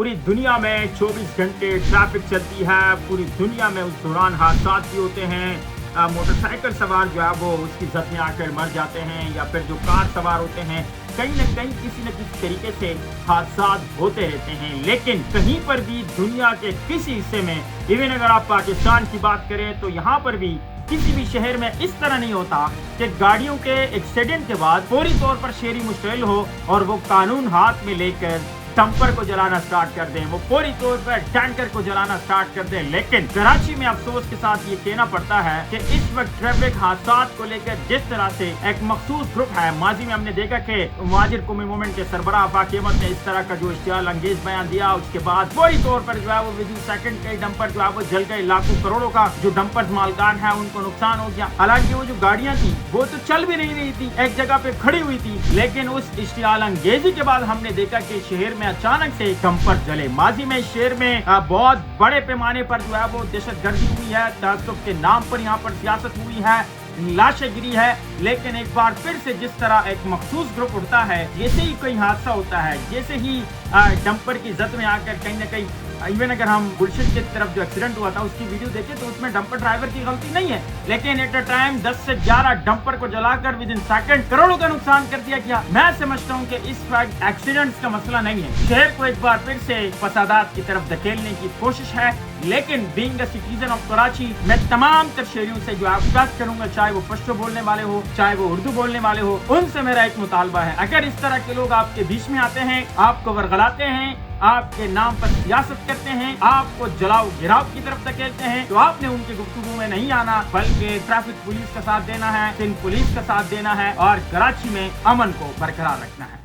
पूरी दुनिया में 24 घंटे ट्रैफिक चलती है, पूरी दुनिया में उस दौरान हादसा भी होते हैं। मोटरसाइकिल सवार जो है वो उसकी जद में आकर मर जाते हैं, या फिर जो कार सवार होते हैं कहीं न कहीं किसी न किसी तरीके से हादसा होते रहते हैं। लेकिन कहीं पर भी दुनिया के किसी हिस्से में, इवन अगर आप पाकिस्तान की बात करें तो यहाँ पर भी किसी भी शहर में इस तरह नहीं होता कि गाड़ियों के एक्सीडेंट के बाद फौरी तौर पर शेरी मुश्तइल हो और वो कानून हाथ में लेकर डंपर को जलाना स्टार्ट कर दें, वो फौरी तौर पर टैंकर को जलाना स्टार्ट कर दें। लेकिन कराची में अफसोस के साथ ये कहना पड़ता है कि इस वक्त ट्रैफिक हादसात को लेकर जिस तरह से एक मखसूस ग्रुप है, माजी में हमने देखा कि मुहाजिर कौमी मूवमेंट के सरबराह आफाक अहमद ने इस तरह का जो इश्तियाल अंगेज बयान दिया, उसके बाद फौरी तौर पर जो है वो विद इन सेकंड कई डंपर जो है वो जल गए। लाखों करोड़ों का जो डंपर मालकान है उनको नुकसान हो गया। हालांकि वो जो गाड़ियां थी वो तो चल भी नहीं रही थी, एक जगह पे खड़ी हुई थी। लेकिन उस इश्तियाल अंगेजी के बाद हमने देखा कि शहर में अचानक से डंपर जले। माजी में शहर में बहुत बड़े पैमाने पर जो है वो दहशतगर्दी हुई है, तहज़्ज़ुब के नाम पर यहाँ पर सियासत हुई है, लाशें गिरी है। लेकिन एक बार फिर से जिस तरह एक मखसूस ग्रुप उठता है, जैसे ही कोई हादसा होता है, जैसे ही डंपर की जद में आकर कहीं न कहीं, इवन अगर हम गुलशन की तरफ जो एक्सीडेंट हुआ था उसकी वीडियो देखें तो उसमें डंपर ड्राइवर की गलती नहीं है, लेकिन एट अ टाइम 10 से 11 डंपर को जलाकर विद इन सेकंड करोड़ों का नुकसान कर दिया गया। मैं समझता हूँ कि इस वक्त एक्सीडेंट्स का मसला नहीं है, शहर को एक बार फिर से फसादात की तरफ धकेलने की कोशिश है। लेकिन being a citizen of Karachi, मैं तमाम तर शहरियों से जो आगाह करूंगा, चाहे वो पश्तो बोलने वाले हो, चाहे वो उर्दू बोलने वाले हो, उनसे मेरा एक मुतालबा है, अगर इस तरह के लोग आपके बीच में आते हैं, आपको वरगलाते हैं, आपके नाम पर सियासत करते हैं, आपको जलाओ गिराव की तरफ धकेलते हैं, तो आपने उनकी गुफ्तगू में नहीं आना, बल्कि ट्रैफिक पुलिस का साथ देना है, सिंध पुलिस का साथ देना है और कराची में अमन को बरकरार रखना है।